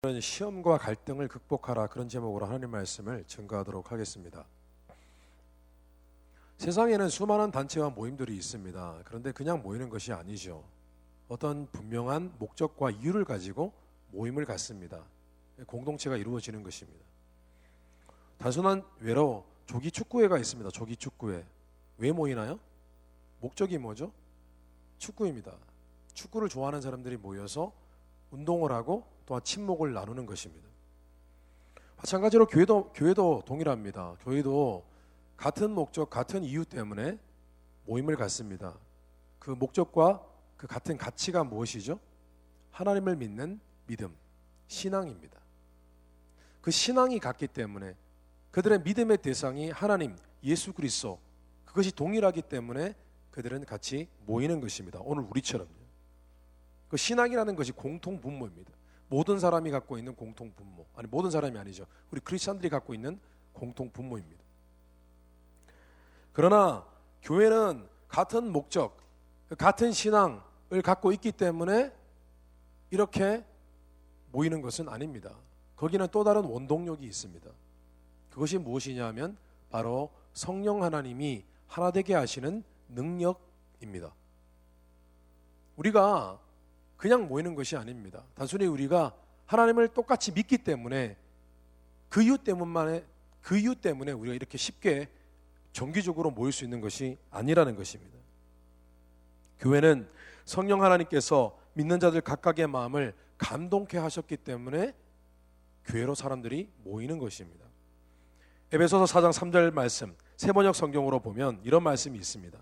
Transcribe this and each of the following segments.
시험과 갈등을 극복하라, 그런 제목으로 하나님 말씀을 증거하도록 하겠습니다. 세상에는 수많은 단체와 모임들이 있습니다. 그런데 그냥 모이는 것이 아니죠. 어떤 분명한 목적과 이유를 가지고 모임을 갖습니다. 공동체가 이루어지는 것입니다. 단순한 외로 조기 축구회가 있습니다. 조기 축구회. 왜 모이나요? 목적이 뭐죠? 축구입니다. 축구를 좋아하는 사람들이 모여서 운동을 하고 또한 친목을 나누는 것입니다. 마찬가지로 교회도 동일합니다. 교회도 같은 목적, 같은 이유 때문에 모임을 갖습니다. 그 목적과 그 같은 가치가 무엇이죠? 하나님을 믿는 믿음, 신앙입니다. 그 신앙이 같기 때문에, 그들의 믿음의 대상이 하나님, 예수 그리스도, 그것이 동일하기 때문에 그들은 같이 모이는 것입니다. 오늘 우리처럼요. 그 신앙이라는 것이 공통 분모입니다. 모든 사람이 갖고 있는 공통 분모, 아니 모든 사람이 아니죠. 우리 크리스천들이 갖고 있는 공통 분모입니다. 그러나 교회는 같은 목적, 같은 신앙을 갖고 있기 때문에 이렇게 모이는 것은 아닙니다. 거기는 또 다른 원동력이 있습니다. 그것이 무엇이냐 하면 바로 성령 하나님이 하나 되게 하시는 능력입니다. 우리가 그냥 모이는 것이 아닙니다. 단순히 우리가 하나님을 똑같이 믿기 때문에 그 이유 때문에 우리가 이렇게 쉽게 정기적으로 모일 수 있는 것이 아니라는 것입니다. 교회는 성령 하나님께서 믿는 자들 각각의 마음을 감동케 하셨기 때문에 교회로 사람들이 모이는 것입니다. 에베소서 4장 3절 말씀, 세번역 성경으로 보면 이런 말씀이 있습니다.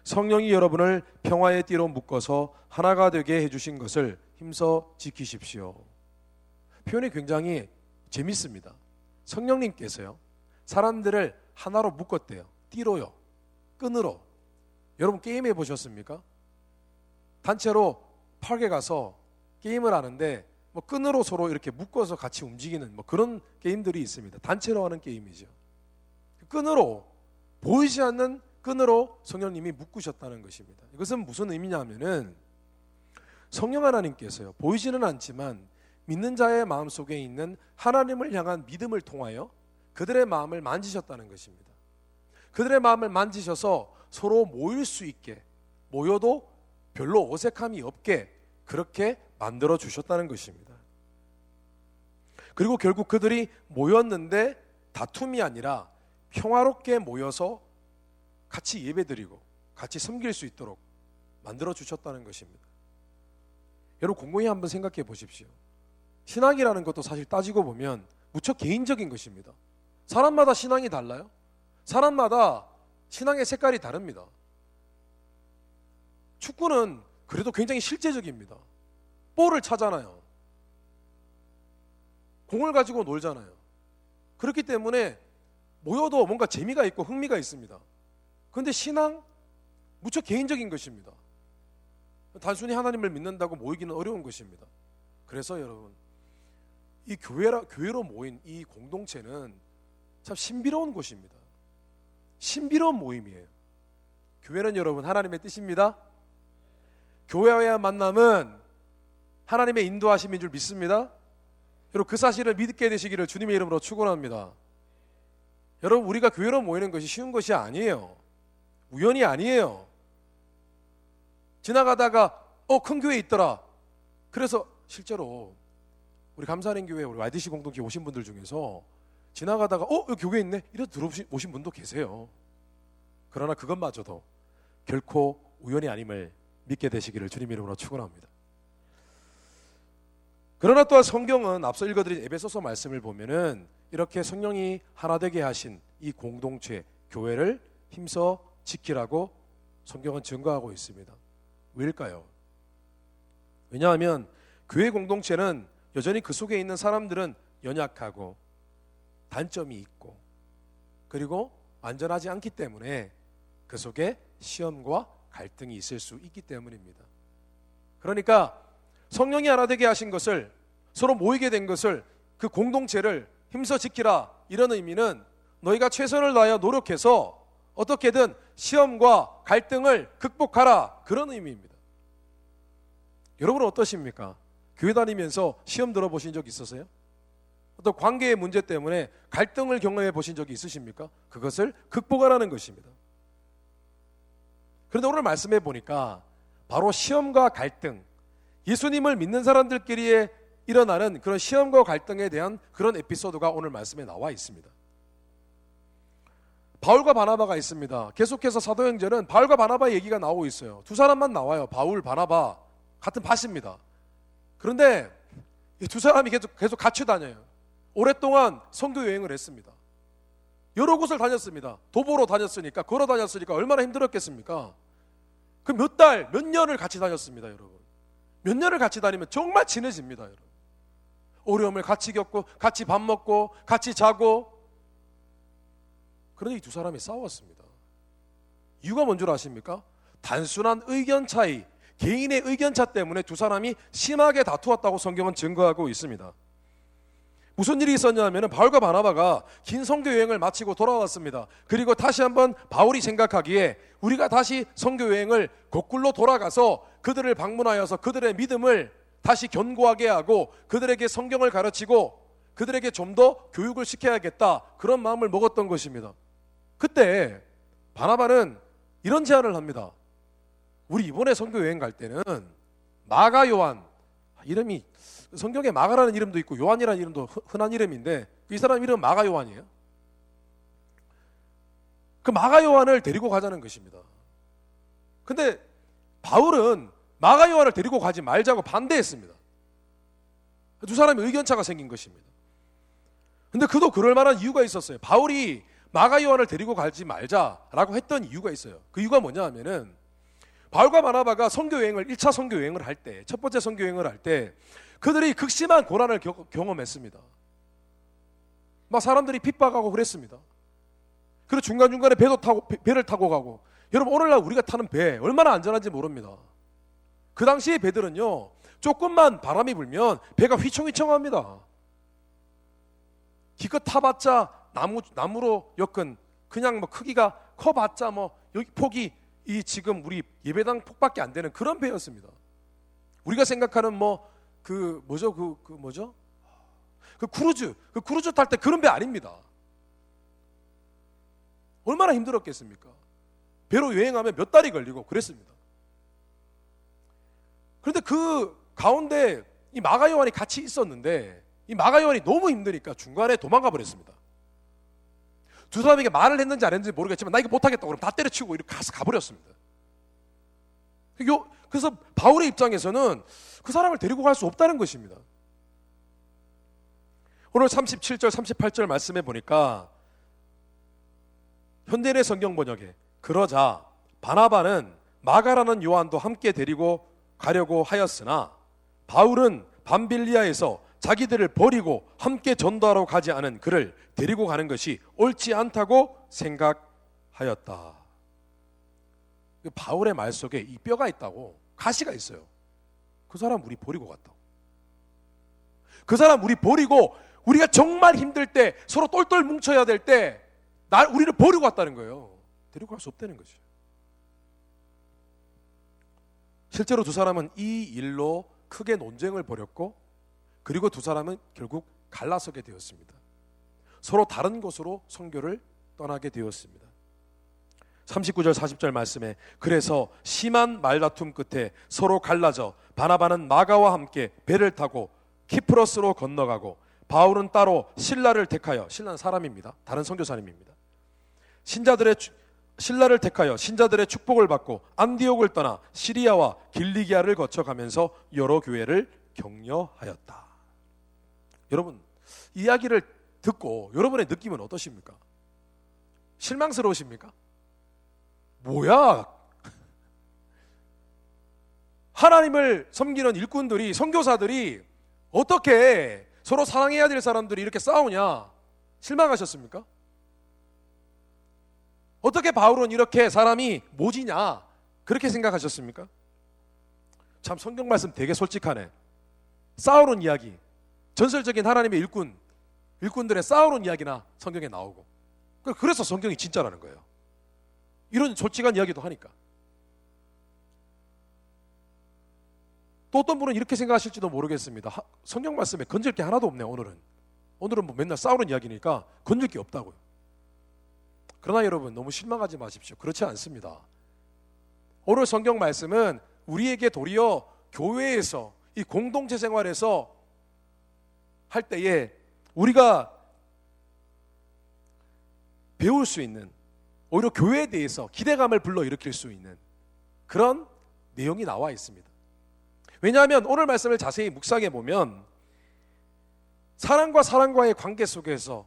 성령이 여러분을 평화의 띠로 묶어서 하나가 되게 해주신 것을 힘써 지키십시오. 표현이 굉장히 재밌습니다. 성령님께서요, 사람들을 하나로 묶었대요. 띠로요, 끈으로. 여러분 게임 해보셨습니까? 단체로 파크에 가서 게임을 하는데 끈으로 서로 이렇게 묶어서 같이 움직이는 그런 게임들이 있습니다. 단체로 하는 게임이죠. 끈으로, 보이지 않는 끈으로 성령님이 묶으셨다는 것입니다. 이것은 무슨 의미냐면은 성령 하나님께서요, 보이지는 않지만 믿는 자의 마음속에 있는 하나님을 향한 믿음을 통하여 그들의 마음을 만지셨다는 것입니다. 그들의 마음을 만지셔서 서로 모일 수 있게, 모여도 별로 어색함이 없게 그렇게 만들어 주셨다는 것입니다. 그리고 결국 그들이 모였는데 다툼이 아니라 평화롭게 모여서 같이 예배드리고 같이 섬길 수 있도록 만들어 주셨다는 것입니다. 여러분 곰곰이 한번 생각해 보십시오. 신앙이라는 것도 사실 따지고 보면 무척 개인적인 것입니다. 사람마다 신앙이 달라요. 사람마다 신앙의 색깔이 다릅니다. 축구는 그래도 굉장히 실제적입니다. 볼을 차잖아요. 공을 가지고 놀잖아요. 그렇기 때문에 모여도 뭔가 재미가 있고 흥미가 있습니다. 그런데 신앙? 무척 개인적인 것입니다. 단순히 하나님을 믿는다고 모이기는 어려운 것입니다. 그래서 여러분, 이 교회로 모인 이 공동체는 참 신비로운 곳입니다. 신비로운 모임이에요. 교회는 여러분 하나님의 뜻입니다. 교회와의 만남은 하나님의 인도하심인 줄 믿습니다. 여러분 그 사실을 믿게 되시기를 주님의 이름으로 축원합니다. 여러분 우리가 교회로 모이는 것이 쉬운 것이 아니에요. 우연이 아니에요. 지나가다가 큰 교회 있더라. 그래서 실제로 우리 감사하는 교회, 우리 YDC 공동체 오신 분들 중에서 지나가다가 여기 교회 있네 이래서 들어오신 분도 계세요. 그러나 그것마저도 결코 우연이 아님을 믿게 되시기를 주님 이름으로 축원합니다. 그러나 또한 성경은 앞서 읽어드린 에베소서 말씀을 보면은 이렇게 성령이 하나 되게 하신 이 공동체, 교회를 힘써 지키라고 성경은 증거하고 있습니다. 왜일까요? 왜냐하면 교회 공동체는 여전히 그 속에 있는 사람들은 연약하고 단점이 있고 그리고 안전하지 않기 때문에 그 속에 시험과 갈등이 있을 수 있기 때문입니다. 그러니까 성령이 하나 되게 하신 것을, 서로 모이게 된 것을, 그 공동체를 힘써 지키라, 이런 의미는 너희가 최선을 다하여 노력해서 어떻게든 시험과 갈등을 극복하라, 그런 의미입니다. 여러분은 어떠십니까? 교회 다니면서 시험 들어보신 적 있으세요? 어떤 관계의 문제 때문에 갈등을 경험해 보신 적이 있으십니까? 그것을 극복하라는 것입니다. 그런데 오늘 말씀해 보니까 바로 시험과 갈등, 예수님을 믿는 사람들끼리에 일어나는 그런 시험과 갈등에 대한 그런 에피소드가 오늘 말씀에 나와 있습니다. 바울과 바나바가 있습니다. 계속해서 사도행전은 바울과 바나바의 얘기가 나오고 있어요. 두 사람만 나와요. 바울, 바나바 같은 밭입니다. 그런데 이 두 사람이 계속 같이 다녀요. 오랫동안 선교 여행을 했습니다. 여러 곳을 다녔습니다. 도보로 다녔으니까, 걸어 다녔으니까 얼마나 힘들었겠습니까? 그 몇 달, 몇 년을 같이 다녔습니다, 여러분. 몇 년을 같이 다니면 정말 친해집니다, 여러분. 어려움을 같이 겪고, 같이 밥 먹고, 같이 자고. 그런데 이 두 사람이 싸웠습니다. 이유가 뭔 줄 아십니까? 단순한 의견 차이, 개인의 의견 차 때문에 두 사람이 심하게 다투었다고 성경은 증거하고 있습니다. 무슨 일이 있었냐면 바울과 바나바가 긴 선교 여행을 마치고 돌아왔습니다. 그리고 다시 한번 바울이 생각하기에 우리가 다시 선교 여행을 거꾸로 돌아가서 그들을 방문하여서 그들의 믿음을 다시 견고하게 하고 그들에게 성경을 가르치고 그들에게 좀 더 교육을 시켜야겠다, 그런 마음을 먹었던 것입니다. 그때 바나바는 이런 제안을 합니다. 우리 이번에 선교 여행 갈 때는 마가 요한, 이름이 성경에 마가라는 이름도 있고 요한이라는 이름도 흔한 이름인데 이 사람 이름은 마가 요한이에요. 그 마가 요한을 데리고 가자는 것입니다. 근데 바울은 마가 요한을 데리고 가지 말자고 반대했습니다. 두 사람이 의견차가 생긴 것입니다. 근데 그도 그럴 만한 이유가 있었어요. 바울이 마가 요한을 데리고 가지 말자라고 했던 이유가 있어요. 그 이유가 뭐냐 하면은 바울과 바나바가 선교 여행을 1차 선교 여행을 할 때, 첫 번째 선교 여행을 할 때 그들이 극심한 고난을 경험했습니다. 막 사람들이 핍박하고 그랬습니다. 그리고 중간중간에 배를 타고 가고. 여러분, 오늘날 우리가 타는 배 얼마나 안전한지 모릅니다. 그 당시의 배들은요, 조금만 바람이 불면 배가 휘청휘청합니다. 기껏 타봤자 나무로 엮은, 그냥 뭐 크기가 커봤자 뭐 여기 폭이 이 지금 우리 예배당 폭밖에 안 되는 그런 배였습니다. 우리가 생각하는 그 크루즈 탈 때 그런 배 아닙니다. 얼마나 힘들었겠습니까? 배로 여행하면 몇 달이 걸리고 그랬습니다. 그런데 그 가운데 이 마가 요한이 같이 있었는데 이 마가 요한이 너무 힘드니까 중간에 도망가 버렸습니다. 두 사람에게 말을 했는지 안 했는지 모르겠지만 나 이거 못하겠다고 그러면 다 때려치우고 이렇게 가버렸습니다. 그래서 바울의 입장에서는 그 사람을 데리고 갈 수 없다는 것입니다. 오늘 37절 38절 말씀해 보니까 현대인의 성경 번역에 그러자 바나바는 마가라는 요한도 함께 데리고 가려고 하였으나 바울은 밤빌리아에서 자기들을 버리고 함께 전도하러 가지 않은 그를 데리고 가는 것이 옳지 않다고 생각하였다. 바울의 말 속에 이 뼈가 있다고, 가시가 있어요. 그 사람 우리 버리고 갔다고. 그 사람 우리 버리고 우리가 정말 힘들 때, 서로 똘똘 뭉쳐야 될 때 우리를 버리고 갔다는 거예요. 데리고 갈 수 없다는 거죠. 실제로 두 사람은 이 일로 크게 논쟁을 벌였고, 그리고 두 사람은 결국 갈라서게 되었습니다. 서로 다른 곳으로 선교를 떠나게 되었습니다. 39절 40절 말씀에 그래서 심한 말다툼 끝에 서로 갈라져 바나바는 마가와 함께 배를 타고 키프로스로 건너가고 바울은 따로 실라를 택하여, 실라는 사람입니다. 다른 선교사님입니다. 신라를 택하여 신자들의 축복을 받고 안디옥을 떠나 시리아와 길리기아를 거쳐가면서 여러 교회를 격려하였다. 여러분, 이야기를 듣고 여러분의 느낌은 어떠십니까? 실망스러우십니까? 뭐야? 하나님을 섬기는 일꾼들이, 선교사들이 어떻게 서로 사랑해야 될 사람들이 이렇게 싸우냐? 실망하셨습니까? 어떻게 바울은 이렇게 사람이 모지냐? 그렇게 생각하셨습니까? 참 성경 말씀 되게 솔직하네. 싸우는 이야기, 전설적인 하나님의 일꾼들의 싸우는 이야기나 성경에 나오고, 그래서 성경이 진짜라는 거예요. 이런 솔직한 이야기도 하니까. 또 어떤 분은 이렇게 생각하실지도 모르겠습니다. 성경 말씀에 건질 게 하나도 없네요. 오늘은 뭐 맨날 싸우는 이야기니까 건질 게 없다고요. 그러나 여러분, 너무 실망하지 마십시오. 그렇지 않습니다. 오늘 성경 말씀은 우리에게 도리어 교회에서, 이 공동체 생활에서 할 때에 우리가 배울 수 있는, 오히려 교회에 대해서 기대감을 불러일으킬 수 있는 그런 내용이 나와 있습니다. 왜냐하면 오늘 말씀을 자세히 묵상해 보면 사람과 사람과의 관계 속에서,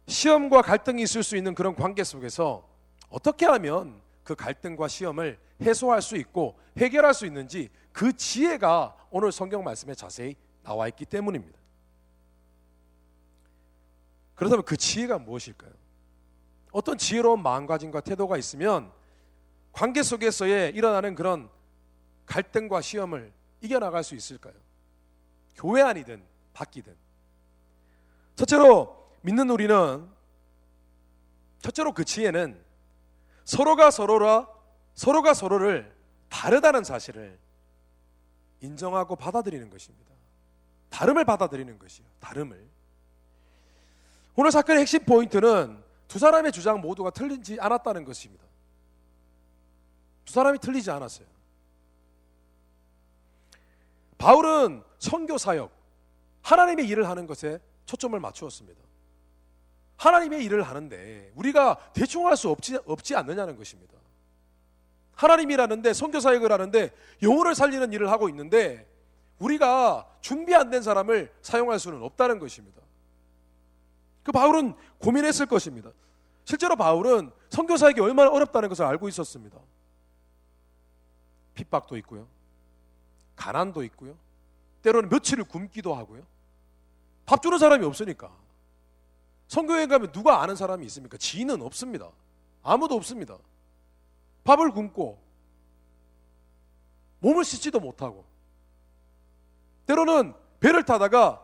시험과 갈등이 있을 수 있는 그런 관계 속에서 어떻게 하면 그 갈등과 시험을 해소할 수 있고 해결할 수 있는지, 그 지혜가 오늘 성경 말씀에 자세히 나와 있기 때문입니다. 그렇다면 그 지혜가 무엇일까요? 어떤 지혜로운 마음가짐과 태도가 있으면 관계 속에서의 일어나는 그런 갈등과 시험을 이겨나갈 수 있을까요? 교회 안이든 밖이든. 첫째로 믿는 우리는, 첫째로 그 지혜는 서로가 서로를 다르다는 사실을 인정하고 받아들이는 것입니다. 다름을 받아들이는 것이요. 다름을. 오늘 사건의 핵심 포인트는 두 사람의 주장 모두가 틀리지 않았다는 것입니다. 두 사람이 틀리지 않았어요. 바울은 선교 사역, 하나님의 일을 하는 것에 초점을 맞추었습니다. 하나님의 일을 하는데 우리가 대충 할 수 없지 않느냐는 것입니다. 하나님이라는데, 선교 사역을 하는데 영혼을 살리는 일을 하고 있는데 우리가 준비 안 된 사람을 사용할 수는 없다는 것입니다. 그 바울은 고민했을 것입니다. 실제로 바울은 선교 사역이 얼마나 어렵다는 것을 알고 있었습니다. 핍박도 있고요, 가난도 있고요, 때로는 며칠을 굶기도 하고요. 밥 주는 사람이 없으니까. 선교여행 가면 누가 아는 사람이 있습니까? 지인은 없습니다. 아무도 없습니다. 밥을 굶고 몸을 씻지도 못하고, 때로는 배를 타다가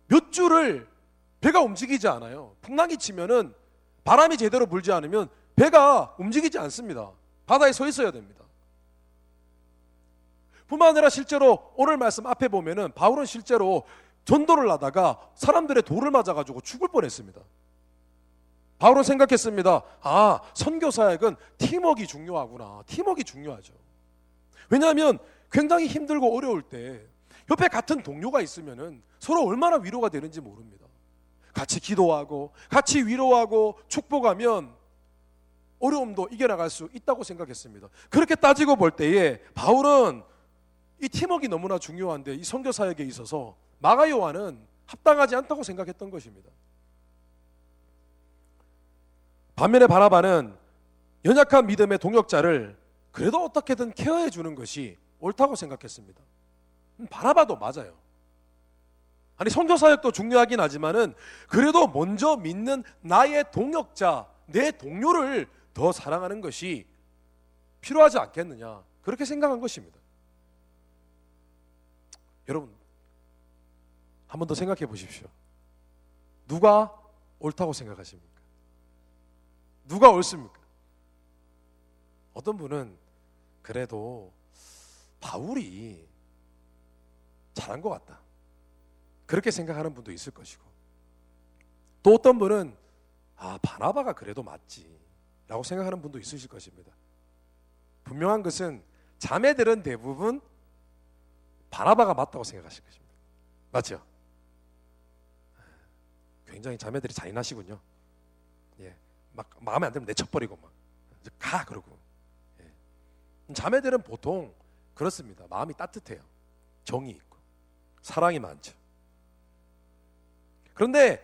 몇 주를 배가 움직이지 않아요. 풍랑이 치면은, 바람이 제대로 불지 않으면 배가 움직이지 않습니다. 바다에 서 있어야 됩니다. 뿐만 아니라 실제로 오늘 말씀 앞에 보면은 바울은 실제로 전도를 하다가 사람들의 돌을 맞아가지고 죽을 뻔했습니다. 바울은 생각했습니다. 아, 선교 사역은 팀워크가 중요하구나. 팀워크가 중요하죠. 왜냐하면 굉장히 힘들고 어려울 때 옆에 같은 동료가 있으면은 서로 얼마나 위로가 되는지 모릅니다. 같이 기도하고 같이 위로하고 축복하면 어려움도 이겨나갈 수 있다고 생각했습니다. 그렇게 따지고 볼 때에 바울은 이 팀워크가 너무나 중요한데 이 선교 사역에 있어서 마가 요한은 합당하지 않다고 생각했던 것입니다. 반면에 바나바는 연약한 믿음의 동역자를 그래도 어떻게든 케어해 주는 것이 옳다고 생각했습니다. 바나바도 맞아요. 아니, 선교 사역도 중요하긴 하지만은 그래도 먼저 믿는 나의 동역자, 내 동료를 더 사랑하는 것이 필요하지 않겠느냐, 그렇게 생각한 것입니다. 여러분, 한 번 더 생각해 보십시오. 누가 옳다고 생각하십니까? 누가 옳습니까? 어떤 분은 그래도 바울이 잘한 것 같다, 그렇게 생각하는 분도 있을 것이고, 또 어떤 분은 아, 바나바가 그래도 맞지 라고 생각하는 분도 있으실 것입니다. 분명한 것은 자매들은 대부분 바나바가 맞다고 생각하실 것입니다. 맞죠? 굉장히 자매들이 잔인하시군요. 예, 막 마음에 안 들면 내쳐버리고 막 가 그러고. 예. 자매들은 보통 그렇습니다. 마음이 따뜻해요. 정이 있고 사랑이 많죠. 그런데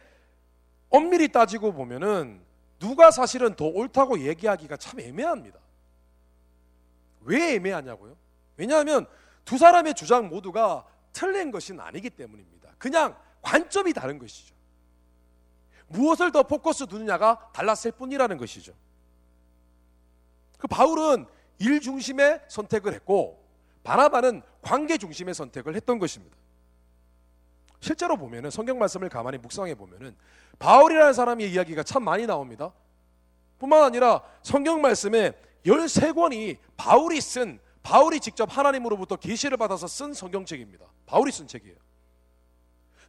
엄밀히 따지고 보면은 누가 사실은 더 옳다고 얘기하기가 참 애매합니다. 왜 애매하냐고요? 왜냐하면 두 사람의 주장 모두가 틀린 것은 아니기 때문입니다. 그냥 관점이 다른 것이죠. 무엇을 더 포커스 두느냐가 달랐을 뿐이라는 것이죠. 그 바울은 일 중심의 선택을 했고 바나바는 관계 중심의 선택을 했던 것입니다. 실제로 보면은 성경 말씀을 가만히 묵상해 보면은 바울이라는 사람의 이야기가 참 많이 나옵니다. 뿐만 아니라 성경 말씀에 13권이 바울이 쓴 바울이 직접 하나님으로부터 계시를 받아서 쓴 성경책입니다. 바울이 쓴 책이에요.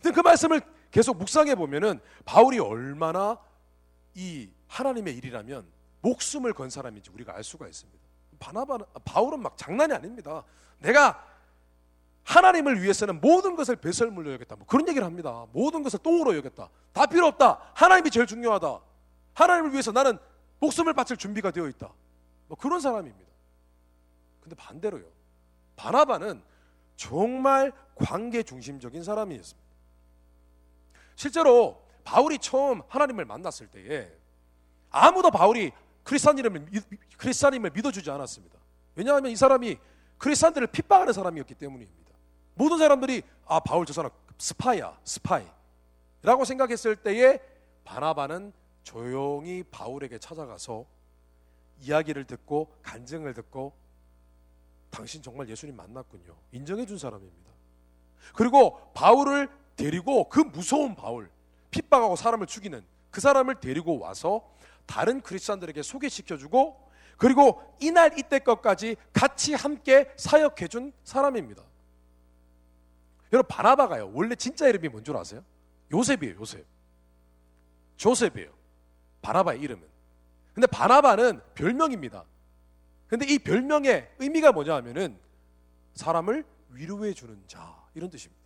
근데 그 말씀을 계속 묵상해 보면은 바울이 얼마나 이 하나님의 일이라면 목숨을 건 사람인지 우리가 알 수가 있습니다. 바울은 막 장난이 아닙니다. 내가 하나님을 위해서는 모든 것을 배설물로 여겼다, 뭐 그런 얘기를 합니다. 모든 것을 똥으로 여겼다, 다 필요 없다, 하나님이 제일 중요하다, 하나님을 위해서 나는 목숨을 바칠 준비가 되어 있다, 뭐 그런 사람입니다. 근데 반대로요, 바나바는 정말 관계 중심적인 사람이었습니다. 실제로 바울이 처음 하나님을 만났을 때에 아무도 바울이 크리스찬임을 믿어주지 않았습니다. 왜냐하면 이 사람이 크리스찬들을 핍박하는 사람이었기 때문입니다. 모든 사람들이 바울 저 사람 스파이야, 스파이라고 생각했을 때에 바나바는 조용히 바울에게 찾아가서 이야기를 듣고 간증을 듣고 당신 정말 예수님 만났군요, 인정해 준 사람입니다. 그리고 바울을 데리고 그 무서운 바울, 핍박하고 사람을 죽이는 그 사람을 데리고 와서 다른 크리스찬들에게 소개시켜주고, 그리고 이날 이때 것까지 같이 함께 사역해준 사람입니다. 여러분, 바나바가요 원래 진짜 이름이 뭔 줄 아세요? 요셉이에요. 조셉이에요, 바나바의 이름은. 근데 바나바는 별명입니다. 근데 이 별명의 의미가 뭐냐 하면은 사람을 위로해 주는 자, 이런 뜻입니다.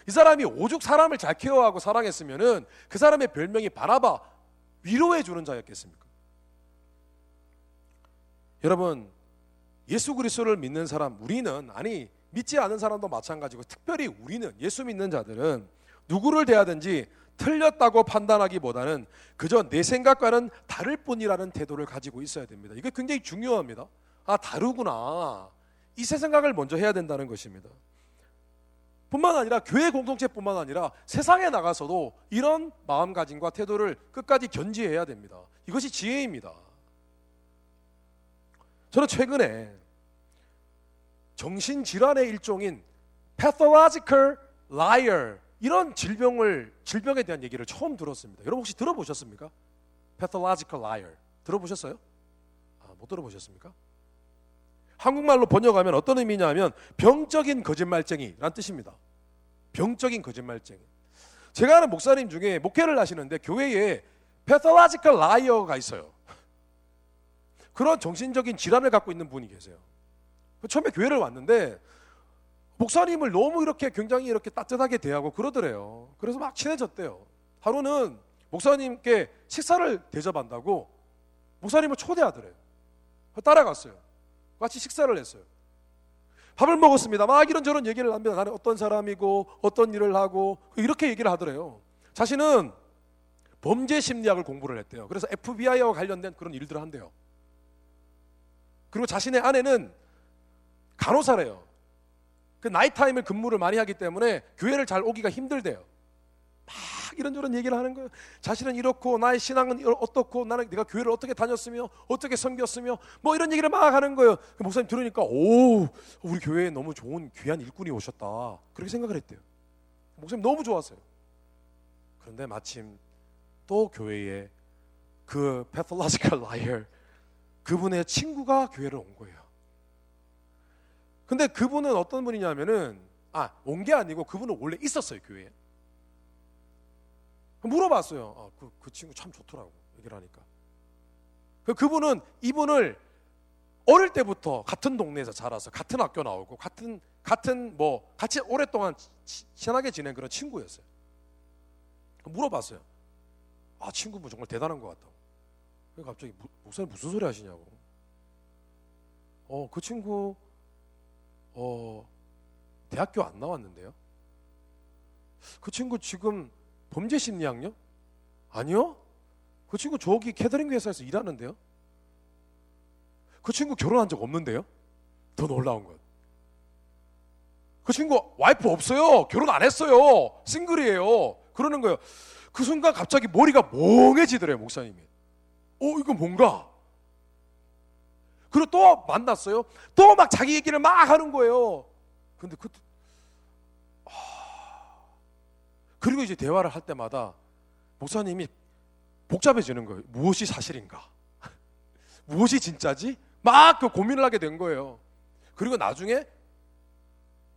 이 사람이 오죽 사람을 잘 케어하고 사랑했으면은 그 사람의 별명이 바나바, 위로해 주는 자였겠습니까? 여러분, 예수 그리스도를 믿는 사람, 우리는, 아니 믿지 않은 사람도 마찬가지고, 특별히 우리는, 예수 믿는 자들은 누구를 대하든지 틀렸다고 판단하기보다는 그저 내 생각과는 다를 뿐이라는 태도를 가지고 있어야 됩니다. 이게 굉장히 중요합니다. 다르구나, 이 새 생각을 먼저 해야 된다는 것입니다. 뿐만 아니라 교회 공동체뿐만 아니라 세상에 나가서도 이런 마음가짐과 태도를 끝까지 견지해야 됩니다. 이것이 지혜입니다. 저는 최근에 정신질환의 일종인 pathological liar, 이런 질병에 대한 얘기를 처음 들었습니다. 여러분 혹시 들어보셨습니까? pathological liar 들어보셨어요? 못 들어보셨습니까? 한국말로 번역하면 어떤 의미냐면 병적인 거짓말쟁이란 뜻입니다. 병적인 거짓말쟁이. 제가 아는 목사님 중에 목회를 하시는데 교회에 pathological liar가 있어요. 그런 정신적인 질환을 갖고 있는 분이 계세요. 처음에 교회를 왔는데 목사님을 너무 이렇게 굉장히 이렇게 따뜻하게 대하고 그러더래요. 그래서 막 친해졌대요. 하루는 목사님께 식사를 대접한다고 목사님을 초대하더래요. 따라갔어요. 같이 식사를 했어요. 밥을 먹었습니다. 막 이런저런 얘기를 합니다. 나는 어떤 사람이고 어떤 일을 하고 이렇게 얘기를 하더래요. 자신은 범죄 심리학을 공부를 했대요. 그래서 FBI와 관련된 그런 일들을 한대요. 그리고 자신의 아내는 간호사래요. 그 나이타임을 근무를 많이 하기 때문에 교회를 잘 오기가 힘들대요. 막 이런저런 얘기를 하는 거예요. 자신은 이렇고 나의 신앙은 어떻고 나는 내가 교회를 어떻게 다녔으며 어떻게 섬겼으며 뭐 이런 얘기를 막 하는 거예요. 목사님 들으니까 우리 교회에 너무 좋은 귀한 일꾼이 오셨다, 그렇게 생각을 했대요. 목사님 너무 좋았어요. 그런데 마침 또 교회에 그 pathological liar, 그분의 친구가 교회를 온 거예요. 근데 그분은 어떤 분이냐면은 온 게 아니고 그분은 원래 있었어요, 교회에. 물어봤어요. 그 친구 참 좋더라고, 얘기를 하니까. 그분은 이분을 어릴 때부터 같은 동네에서 자라서 같은 학교 나오고 같은 뭐 같이 오랫동안 친하게 지낸 그런 친구였어요. 물어봤어요. 친구분 정말 대단한 것 같다고. 갑자기 목사님 무슨 소리 하시냐고. 그 친구 대학교 안 나왔는데요. 그 친구 지금 범죄 심리학요? 아니요. 그 친구 저기 캐터링 회사에서 일하는데요. 그 친구 결혼한 적 없는데요. 더 놀라운 건 그 친구 와이프 없어요. 결혼 안 했어요. 싱글이에요. 그러는 거예요. 그 순간 갑자기 머리가 멍해지더래요, 목사님이. 이거 뭔가. 그리고 또 만났어요. 또 막 자기 얘기를 막 하는 거예요. 근데 그리고 이제 대화를 할 때마다 목사님이 복잡해지는 거예요. 무엇이 사실인가? 무엇이 진짜지? 막 그 고민을 하게 된 거예요. 그리고 나중에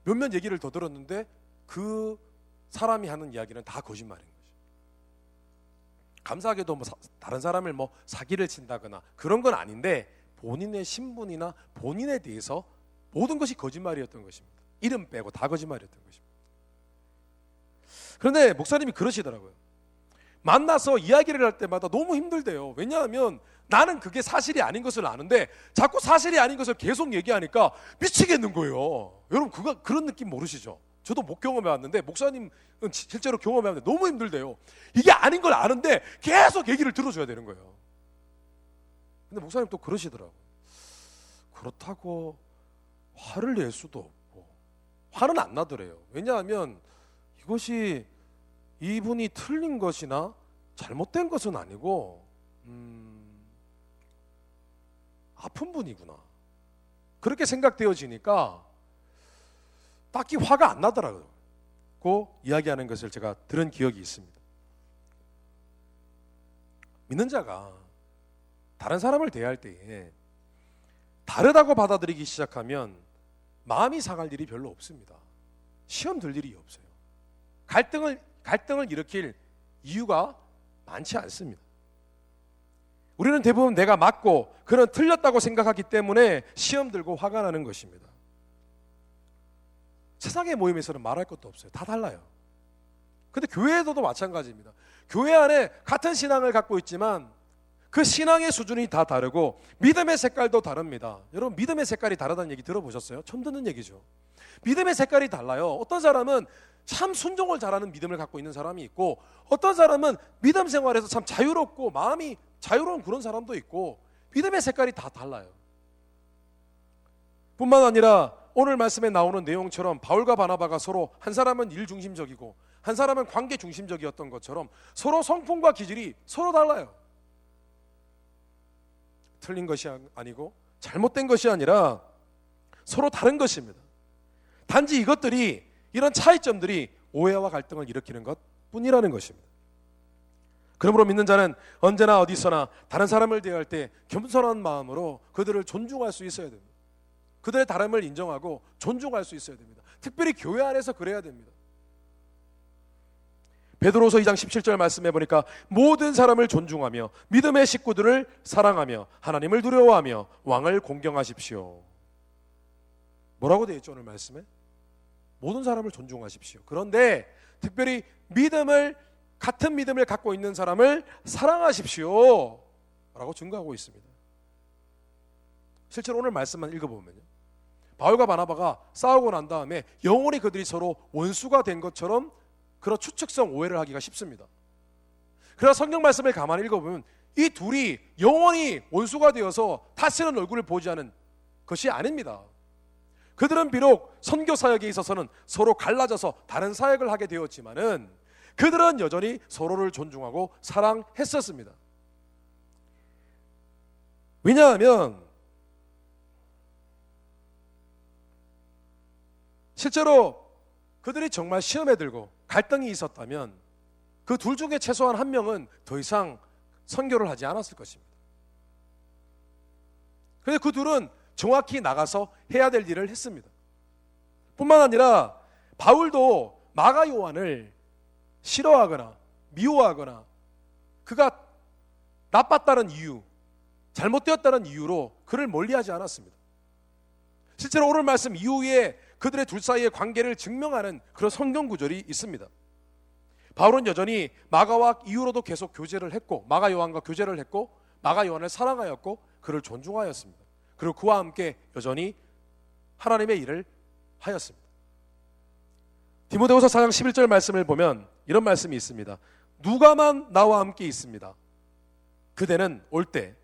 몇몇 얘기를 더 들었는데 그 사람이 하는 이야기는 다 거짓말인 거죠. 감사하게도 뭐 다른 사람을 뭐 사기를 친다거나 그런 건 아닌데 본인의 신분이나 본인에 대해서 모든 것이 거짓말이었던 것입니다. 이름 빼고 다 거짓말이었던 것입니다. 그런데 목사님이 그러시더라고요. 만나서 이야기를 할 때마다 너무 힘들대요. 왜냐하면 나는 그게 사실이 아닌 것을 아는데 자꾸 사실이 아닌 것을 계속 얘기하니까 미치겠는 거예요. 여러분 그런 느낌 모르시죠? 저도 못 경험해 왔는데 목사님은 실제로 경험해 왔는데 너무 힘들대요. 이게 아닌 걸 아는데 계속 얘기를 들어줘야 되는 거예요. 근데 목사님 또 그러시더라고요. 그렇다고 화를 낼 수도 없고, 화는 안 나더래요. 왜냐하면 이것이 이분이 틀린 것이나 잘못된 것은 아니고 아픈 분이구나 그렇게 생각되어지니까 딱히 화가 안 나더라고요. 그 이야기하는 것을 제가 들은 기억이 있습니다. 믿는 자가 다른 사람을 대할 때에 다르다고 받아들이기 시작하면 마음이 상할 일이 별로 없습니다. 시험 들 일이 없어요. 갈등을 일으킬 이유가 많지 않습니다. 우리는 대부분 내가 맞고 그는 틀렸다고 생각하기 때문에 시험 들고 화가 나는 것입니다. 세상의 모임에서는 말할 것도 없어요. 다 달라요. 근데 교회에서도 마찬가지입니다. 교회 안에 같은 신앙을 갖고 있지만 그 신앙의 수준이 다 다르고 믿음의 색깔도 다릅니다. 여러분 믿음의 색깔이 다르다는 얘기 들어보셨어요? 처음 듣는 얘기죠. 믿음의 색깔이 달라요. 어떤 사람은 참 순종을 잘하는 믿음을 갖고 있는 사람이 있고 어떤 사람은 믿음 생활에서 참 자유롭고 마음이 자유로운 그런 사람도 있고 믿음의 색깔이 다 달라요. 뿐만 아니라 오늘 말씀에 나오는 내용처럼 바울과 바나바가 서로 한 사람은 일 중심적이고 한 사람은 관계 중심적이었던 것처럼 서로 성품과 기질이 서로 달라요. 틀린 것이 아니고 잘못된 것이 아니라 서로 다른 것입니다. 단지 이것들이 이런 차이점들이 오해와 갈등을 일으키는 것뿐이라는 것입니다. 그러므로 믿는 자는 언제나 어디서나 다른 사람을 대할 때 겸손한 마음으로 그들을 존중할 수 있어야 됩니다. 그들의 다름을 인정하고 존중할 수 있어야 됩니다. 특별히 교회 안에서 그래야 됩니다. 베드로서 2장 17절 말씀해 보니까 모든 사람을 존중하며 믿음의 식구들을 사랑하며 하나님을 두려워하며 왕을 공경하십시오. 뭐라고 되어 있죠 오늘 말씀에? 모든 사람을 존중하십시오. 그런데 특별히 같은 믿음을 갖고 있는 사람을 사랑하십시오 라고 증거하고 있습니다. 실제로 오늘 말씀만 읽어보면요, 바울과 바나바가 싸우고 난 다음에 영원히 그들이 서로 원수가 된 것처럼 그런 추측성 오해를 하기가 쉽습니다. 그러나 성경 말씀을 가만히 읽어보면 이 둘이 영원히 원수가 되어서 다시는 얼굴을 보지 않은 것이 아닙니다. 그들은 비록 선교 사역에 있어서는 서로 갈라져서 다른 사역을 하게 되었지만은 그들은 여전히 서로를 존중하고 사랑했었습니다. 왜냐하면 실제로 그들이 정말 시험에 들고 갈등이 있었다면 그 둘 중에 최소한 한 명은 더 이상 선교를 하지 않았을 것입니다. 그런데 그 둘은 정확히 나가서 해야 될 일을 했습니다. 뿐만 아니라 바울도 마가 요한을 싫어하거나 미워하거나 그가 나빴다는 이유, 잘못되었다는 이유로 그를 멀리하지 않았습니다. 실제로 오늘 말씀 이후에 그들의 둘 사이의 관계를 증명하는 그런 성경 구절이 있습니다. 바울은 여전히 마가와 이후로도 계속 교제를 했고 마가 요한과 교제를 했고 마가 요한을 사랑하였고 그를 존중하였습니다. 그리고 그와 함께 여전히 하나님의 일을 하였습니다. 디모데후서 4장 11절 말씀을 보면 이런 말씀이 있습니다. 누가만 나와 함께 있습니다. 그대는 올 때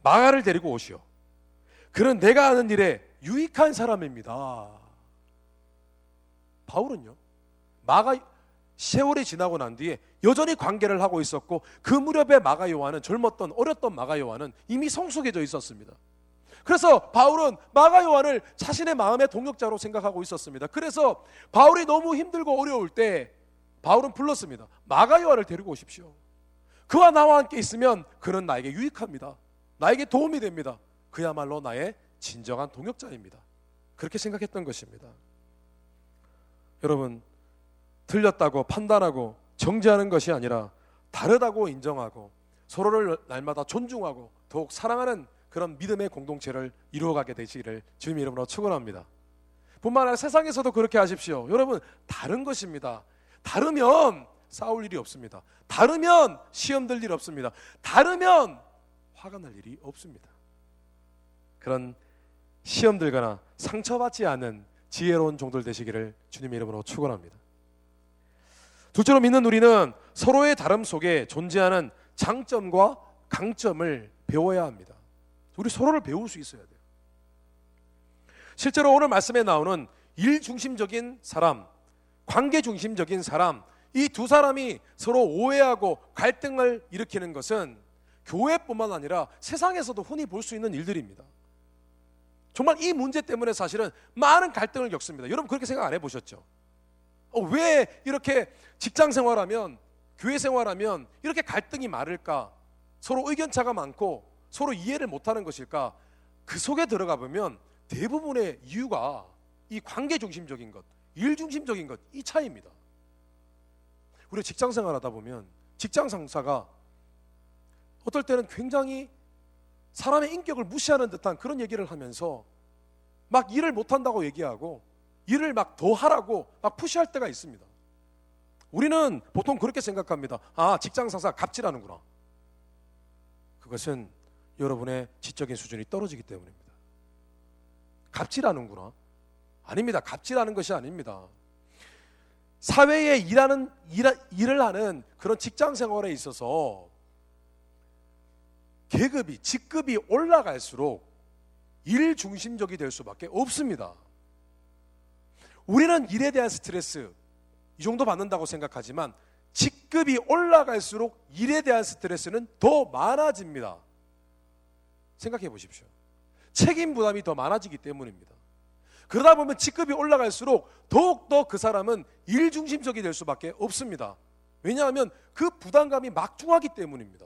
마가를 데리고 오시오. 그는 내가 하는 일에 유익한 사람입니다. 바울은요, 세월이 지나고 난 뒤에 여전히 관계를 하고 있었고 그 무렵에 마가 요한은 어렸던 마가 요한은 이미 성숙해져 있었습니다. 그래서 바울은 마가 요한을 자신의 마음의 동역자로 생각하고 있었습니다. 그래서 바울이 너무 힘들고 어려울 때 바울은 불렀습니다. 마가 요한을 데리고 오십시오. 그와 나와 함께 있으면 그는 나에게 유익합니다. 나에게 도움이 됩니다. 그야말로 나의 진정한 동역자입니다. 그렇게 생각했던 것입니다. 여러분, 틀렸다고 판단하고 정죄하는 것이 아니라 다르다고 인정하고 서로를 날마다 존중하고 더욱 사랑하는 그런 믿음의 공동체를 이루어가게 되시기를 주님의 이름으로 축원합니다. 뿐만 아니라 세상에서도 그렇게 하십시오. 여러분, 다른 것입니다. 다르면 싸울 일이 없습니다. 다르면 시험 들 일 없습니다. 다르면 화가 날 일이 없습니다. 그런 시험 들거나 상처받지 않는 지혜로운 종들 되시기를 주님의 이름으로 축원합니다. 둘째로 믿는 우리는 서로의 다름 속에 존재하는 장점과 강점을 배워야 합니다. 우리 서로를 배울 수 있어야 돼요. 실제로 오늘 말씀에 나오는 일 중심적인 사람, 관계 중심적인 사람, 이 두 사람이 서로 오해하고 갈등을 일으키는 것은 교회뿐만 아니라 세상에서도 흔히 볼 수 있는 일들입니다. 정말 이 문제 때문에 사실은 많은 갈등을 겪습니다. 여러분 그렇게 생각 안 해보셨죠? 왜 이렇게 직장 생활하면, 교회 생활하면 이렇게 갈등이 많을까? 서로 의견차가 많고 서로 이해를 못하는 것일까? 그 속에 들어가 보면 대부분의 이유가 이 관계 중심적인 것, 일 중심적인 것, 이 차이입니다. 우리가 직장 생활하다 보면 직장 상사가 어떨 때는 굉장히 사람의 인격을 무시하는 듯한 그런 얘기를 하면서 막 일을 못한다고 얘기하고 일을 막 더 하라고 막 푸시할 때가 있습니다. 우리는 보통 그렇게 생각합니다. 아, 직장 상사가 갑질하는구나. 그것은 여러분의 지적인 수준이 떨어지기 때문입니다. 갑질하는구나. 아닙니다. 갑질하는 것이 아닙니다. 사회에 일을 하는 그런 직장 생활에 있어서 계급이, 직급이 올라갈수록 일 중심적이 될 수밖에 없습니다. 우리는 일에 대한 스트레스 이 정도 받는다고 생각하지만 직급이 올라갈수록 일에 대한 스트레스는 더 많아집니다. 생각해 보십시오. 책임 부담이 더 많아지기 때문입니다. 그러다 보면 직급이 올라갈수록 더욱더 그 사람은 일 중심적이 될 수밖에 없습니다. 왜냐하면 그 부담감이 막중하기 때문입니다.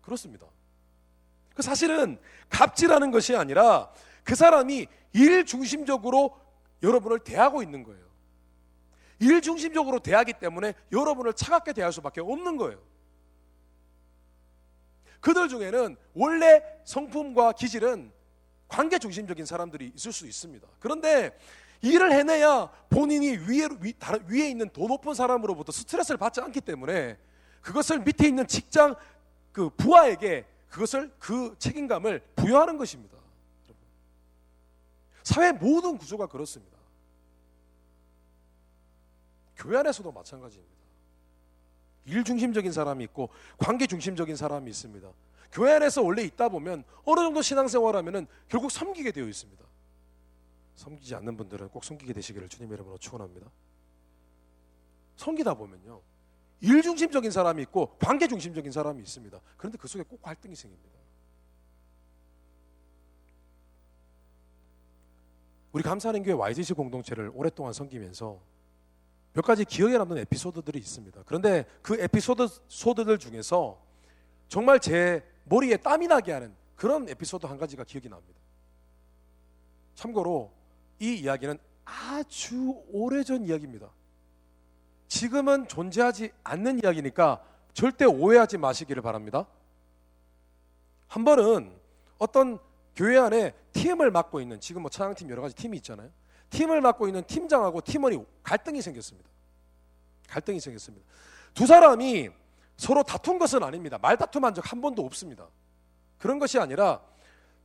그렇습니다. 사실은 갑질하는 것이 아니라 그 사람이 일 중심적으로 여러분을 대하고 있는 거예요. 일 중심적으로 대하기 때문에 여러분을 차갑게 대할 수밖에 없는 거예요. 그들 중에는 원래 성품과 기질은 관계 중심적인 사람들이 있을 수 있습니다. 그런데 일을 해내야 본인이 위에 있는 더 높은 사람으로부터 스트레스를 받지 않기 때문에 그것을 밑에 있는 직장 그 부하에게 그것을 그 책임감을 부여하는 것입니다. 사회 모든 구조가 그렇습니다. 교회 안에서도 마찬가지입니다. 일 중심적인 사람이 있고 관계 중심적인 사람이 있습니다. 교회 안에서 원래 있다 보면 어느 정도 신앙생활하면 결국 섬기게 되어 있습니다. 섬기지 않는 분들은 꼭 섬기게 되시기를 주님의 이름으로 축원합니다. 섬기다 보면요, 일 중심적인 사람이 있고 관계 중심적인 사람이 있습니다. 그런데 그 속에 꼭 갈등이 생깁니다. 우리 감사하는 교회 YGC 공동체를 오랫동안 섬기면서 몇 가지 기억에 남는 에피소드들이 있습니다. 그런데 그 에피소드들 중에서 정말 제 머리에 땀이 나게 하는 그런 에피소드 한 가지가 기억이 납니다. 참고로 이 이야기는 아주 오래전 이야기입니다. 지금은 존재하지 않는 이야기니까 절대 오해하지 마시기를 바랍니다. 한 번은 어떤 교회 안에 팀을 맡고 있는, 지금 뭐 찬양팀 여러 가지 팀이 있잖아요. 팀을 맡고 있는 팀장하고 팀원이 갈등이 생겼습니다. 두 사람이 서로 다툰 것은 아닙니다. 말다툼한 적 한 번도 없습니다. 그런 것이 아니라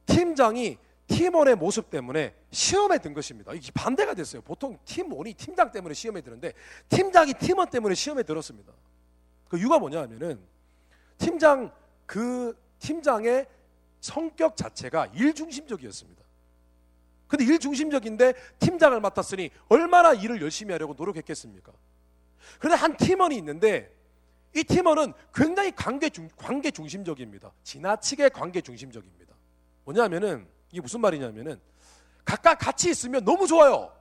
팀장이 팀원의 모습 때문에 시험에 든 것입니다. 이게 반대가 됐어요. 보통 팀원이 팀장 때문에 시험에 드는데 팀장이 팀원 때문에 시험에 들었습니다. 그 이유가 뭐냐 하면은 팀장의 성격 자체가 일중심적이었습니다. 근데 일중심적인데 팀장을 맡았으니 얼마나 일을 열심히 하려고 노력했겠습니까? 그런데 한 팀원이 있는데 이 팀원은 굉장히 관계 중심적입니다. 지나치게 관계 중심적입니다. 뭐냐면은 이게 무슨 말이냐면은 각각 같이 있으면 너무 좋아요.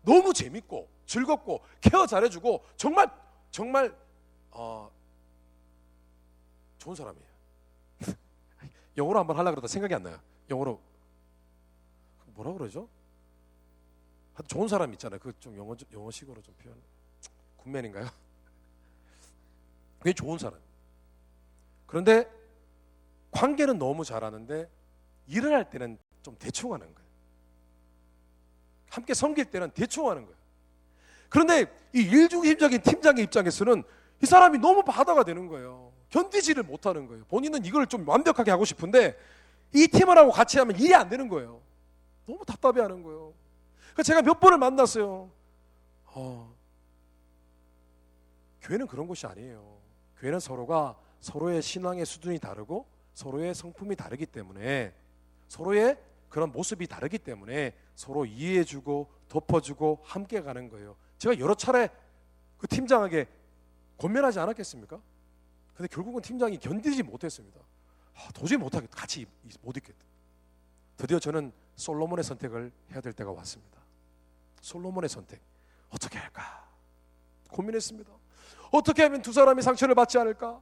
너무 재밌고 즐겁고 케어 잘해주고 정말 좋은 사람이에요. 영어로 한번 하려고 그러다 생각이 안 나요. 영어로 뭐라 그러죠? 좋은 사람 있잖아요. 그 좀 영어식으로 좀 표현. 굿맨인가요? 굉장히 좋은 사람. 그런데 관계는 너무 잘하는데 일을 할 때는 좀 대충 하는 거예요. 함께 섬길 때는 대충 하는 거예요. 그런데 이 일중심적인 팀장의 입장에서는 이 사람이 너무 바다가 되는 거예요. 견디지를 못하는 거예요. 본인은 이걸 좀 완벽하게 하고 싶은데 이 팀원하고 같이 하면 일이 안 되는 거예요. 너무 답답해하는 거예요. 그래서 제가 몇 번을 만났어요. 교회는 그런 곳이 아니에요. 교회는 서로가 서로의 신앙의 수준이 다르고 서로의 성품이 다르기 때문에 서로의 그런 모습이 다르기 때문에 서로 이해해주고 덮어주고 함께 가는 거예요. 제가 여러 차례 그 팀장에게 권면하지 않았겠습니까? 근데 결국은 팀장이 견디지 못했습니다. 도저히 못하겠다. 같이 못 있겠다. 드디어 저는 솔로몬의 선택을 해야 될 때가 왔습니다. 솔로몬의 선택. 어떻게 할까? 고민했습니다. 어떻게 하면 두 사람이 상처를 받지 않을까?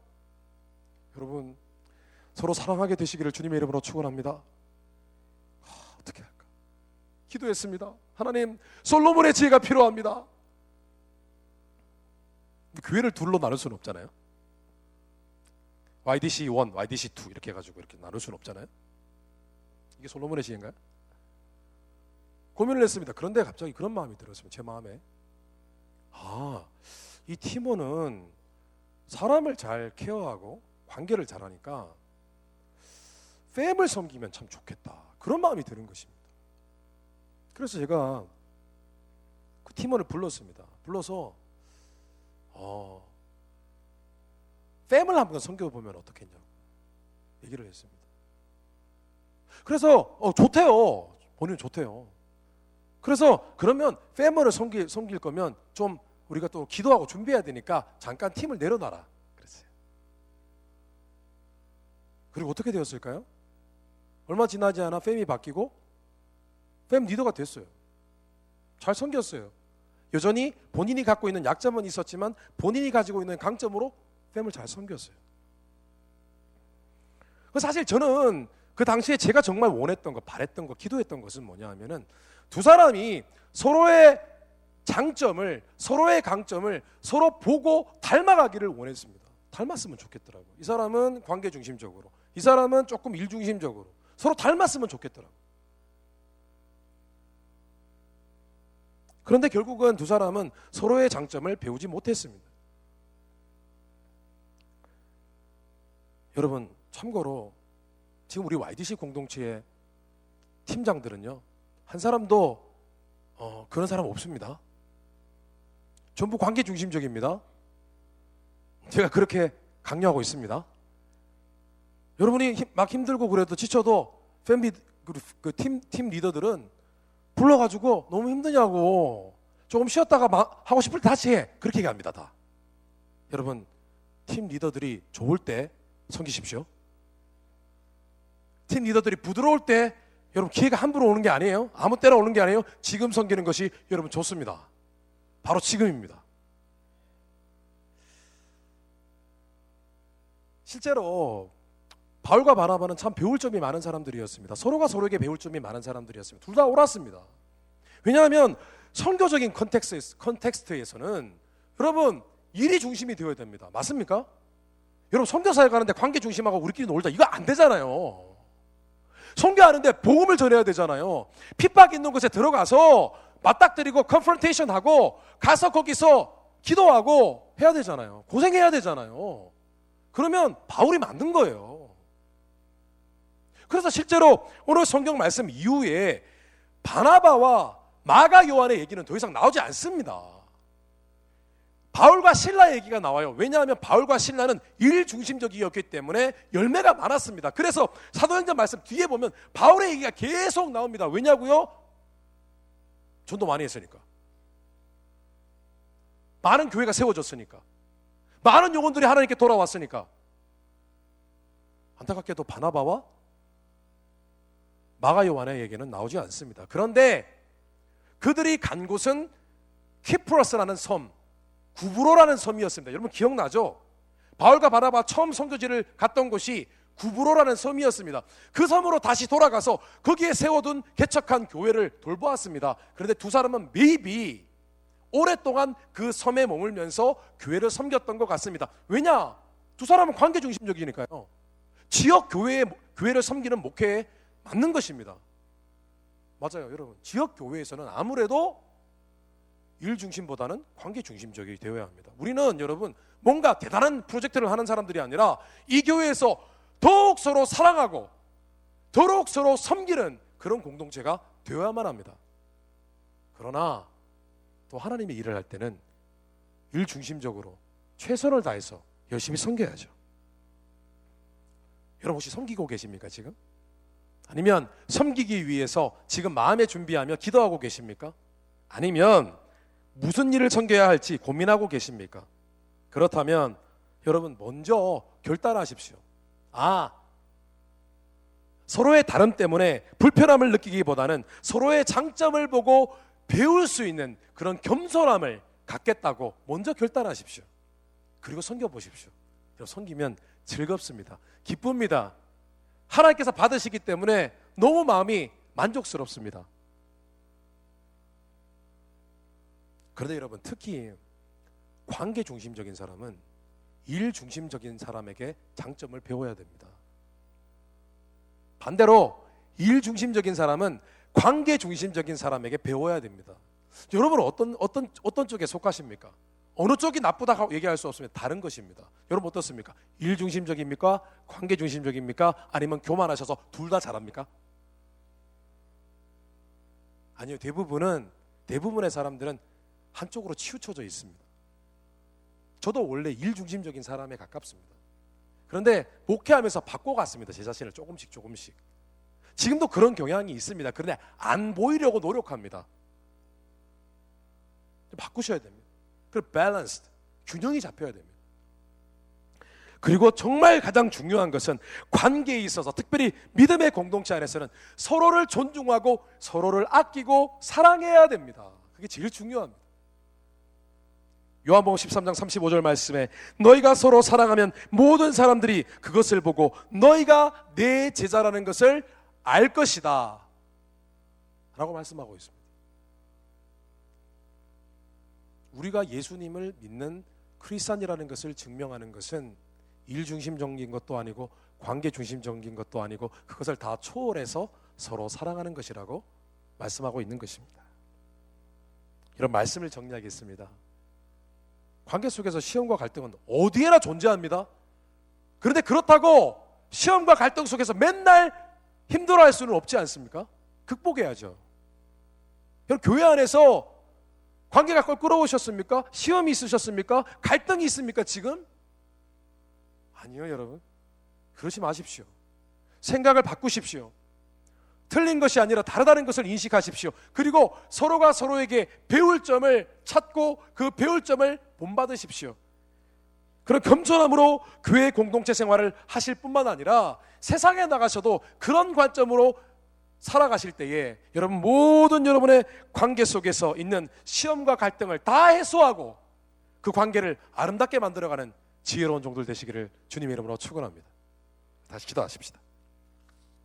여러분, 서로 사랑하게 되시기를 주님의 이름으로 축원합니다. 어떻게 할까? 기도했습니다. 하나님, 솔로몬의 지혜가 필요합니다. 교회를 둘로 나눌 수는 없잖아요. YDC 1, YDC 2 이렇게 해가지고 이렇게 나눌 수는 없잖아요. 이게 솔로몬의 지혜인가요? 고민을 했습니다. 그런데 갑자기 그런 마음이 들었습니다. 제 마음에 이 팀원은 사람을 잘 케어하고 관계를 잘하니까 팸을 섬기면 참 좋겠다. 그런 마음이 드는 것입니다. 그래서 제가 그 팀원을 불렀습니다. 불러서 팸을 한번 섬겨보면 어떻겠냐고 얘기를 했습니다. 그래서 좋대요. 본인은 좋대요. 그래서 그러면 팸을 섬길 거면 좀 우리가 또 기도하고 준비해야 되니까 잠깐 팀을 내려놔라 그랬어요. 그리고 어떻게 되었을까요? 얼마 지나지 않아 팸이 바뀌고 팸 리더가 됐어요. 잘 섬겼어요. 여전히 본인이 갖고 있는 약점은 있었지만 본인이 가지고 있는 강점으로 팸을 잘 섬겼어요. 사실 저는 그 당시에 제가 정말 원했던 거, 바랬던 거, 기도했던 것은 뭐냐 하면은 두 사람이 서로의 장점을, 서로의 강점을 서로 보고 닮아가기를 원했습니다. 닮았으면 좋겠더라고요. 이 사람은 관계 중심적으로, 이 사람은 조금 일 중심적으로 서로 닮았으면 좋겠더라고요. 그런데 결국은 두 사람은 서로의 장점을 배우지 못했습니다. 여러분, 참고로 지금 우리 YDC 공동체의 팀장들은요, 한 사람도 그런 사람 없습니다. 전부 관계 중심적입니다. 제가 그렇게 강요하고 있습니다. 여러분이 막 힘들고 그래도 지쳐도 팀 리더들은 불러가지고 너무 힘드냐고, 조금 쉬었다가 하고 싶을 때 다시 해, 그렇게 얘기합니다. 다. 여러분, 팀 리더들이 좋을 때 섬기십시오. 팀 리더들이 부드러울 때 여러분 기회가 함부로 오는 게 아니에요. 아무 때나 오는 게 아니에요. 지금 섬기는 것이 여러분 좋습니다. 바로 지금입니다. 실제로 바울과 바나바는 참 배울 점이 많은 사람들이었습니다. 서로가 서로에게 배울 점이 많은 사람들이었습니다. 둘 다 옳았습니다. 왜냐하면 선교적인 컨텍스트에서는 여러분 일이 중심이 되어야 됩니다. 맞습니까? 여러분 선교사에 가는데 관계 중심하고 우리끼리 놀자, 이거 안 되잖아요. 선교하는데 복음을 전해야 되잖아요. 핍박 있는 곳에 들어가서 맞닥뜨리고 컨프런테이션하고 가서 거기서 기도하고 해야 되잖아요. 고생해야 되잖아요. 그러면 바울이 만든 거예요. 그래서 실제로 오늘 성경 말씀 이후에 바나바와 마가 요한의 얘기는 더 이상 나오지 않습니다. 바울과 실라 얘기가 나와요. 왜냐하면 바울과 실라는 일 중심적이었기 때문에 열매가 많았습니다. 그래서 사도행전 말씀 뒤에 보면 바울의 얘기가 계속 나옵니다. 왜냐고요? 전도 많이 했으니까. 많은 교회가 세워졌으니까. 많은 영혼들이 하나님께 돌아왔으니까. 안타깝게도 바나바와 마가 요한의 얘기는 나오지 않습니다. 그런데 그들이 간 곳은 키프로스라는 섬, 구브로라는 섬이었습니다. 여러분 기억나죠? 바울과 바나바 처음 선교지를 갔던 곳이 구브로라는 섬이었습니다. 그 섬으로 다시 돌아가서 거기에 세워둔 개척한 교회를 돌보았습니다. 그런데 두 사람은 maybe 오랫동안 그 섬에 머물면서 교회를 섬겼던 것 같습니다. 왜냐? 두 사람은 관계 중심적이니까요. 지역 교회를 섬기는 목회에 맞는 것입니다. 맞아요, 여러분. 지역 교회에서는 아무래도 일 중심보다는 관계 중심적이 되어야 합니다. 우리는 여러분 뭔가 대단한 프로젝트를 하는 사람들이 아니라 이 교회에서 더욱 서로 사랑하고 더욱 서로 섬기는 그런 공동체가 되어야만 합니다. 그러나 또 하나님의 일을 할 때는 일 중심적으로 최선을 다해서 열심히 섬겨야죠. 여러분 혹시 섬기고 계십니까 지금? 아니면 섬기기 위해서 지금 마음에 준비하며 기도하고 계십니까? 아니면 무슨 일을 섬겨야 할지 고민하고 계십니까? 그렇다면 여러분 먼저 결단하십시오. 서로의 다름 때문에 불편함을 느끼기보다는 서로의 장점을 보고 배울 수 있는 그런 겸손함을 갖겠다고 먼저 결단하십시오. 그리고 섬겨보십시오. 섬기면 즐겁습니다. 기쁩니다. 하나님께서 받으시기 때문에 너무 마음이 만족스럽습니다. 그런데 여러분 특히 관계 중심적인 사람은 일 중심적인 사람에게 장점을 배워야 됩니다. 반대로 일 중심적인 사람은 관계 중심적인 사람에게 배워야 됩니다. 여러분은 어떤 쪽에 속하십니까? 어느 쪽이 나쁘다고 얘기할 수 없습니다. 다른 것입니다. 여러분 어떻습니까? 일 중심적입니까? 관계 중심적입니까? 아니면 교만하셔서 둘 다 잘합니까? 아니요. 대부분의 사람들은 한쪽으로 치우쳐져 있습니다. 저도 원래 일 중심적인 사람에 가깝습니다. 그런데 목회하면서 바꿔갔습니다. 제 자신을 조금씩. 지금도 그런 경향이 있습니다. 그런데 안 보이려고 노력합니다. 바꾸셔야 됩니다. 그리고 밸런스드, 균형이 잡혀야 됩니다. 그리고 정말 가장 중요한 것은 관계에 있어서 특별히 믿음의 공동체 안에서는 서로를 존중하고 서로를 아끼고 사랑해야 됩니다. 그게 제일 중요합니다. 요한복음 13장 35절 말씀에 너희가 서로 사랑하면 모든 사람들이 그것을 보고 너희가 내 제자라는 것을 알 것이다 라고 말씀하고 있습니다. 우리가 예수님을 믿는 크리스찬이라는 것을 증명하는 것은 일 중심적인 것도 아니고 관계 중심적인 것도 아니고 그것을 다 초월해서 서로 사랑하는 것이라고 말씀하고 있는 것입니다. 이런 말씀을 정리하겠습니다. 관계 속에서 시험과 갈등은 어디에나 존재합니다. 그런데 그렇다고 시험과 갈등 속에서 맨날 힘들어할 수는 없지 않습니까? 극복해야죠. 여러분 교회 안에서 관계가 껄끄러우셨습니까? 시험이 있으셨습니까? 갈등이 있습니까 지금? 아니요 여러분. 그러지 마십시오. 생각을 바꾸십시오. 틀린 것이 아니라 다르다는 것을 인식하십시오. 그리고 서로가 서로에게 배울 점을 찾고 그 배울 점을 본받으십시오. 그런 겸손함으로 교회 공동체 생활을 하실 뿐만 아니라 세상에 나가셔도 그런 관점으로 살아가실 때에 여러분 모든 여러분의 관계 속에서 있는 시험과 갈등을 다 해소하고 그 관계를 아름답게 만들어가는 지혜로운 종들 되시기를 주님의 이름으로 축원합니다. 다시 기도하십시다.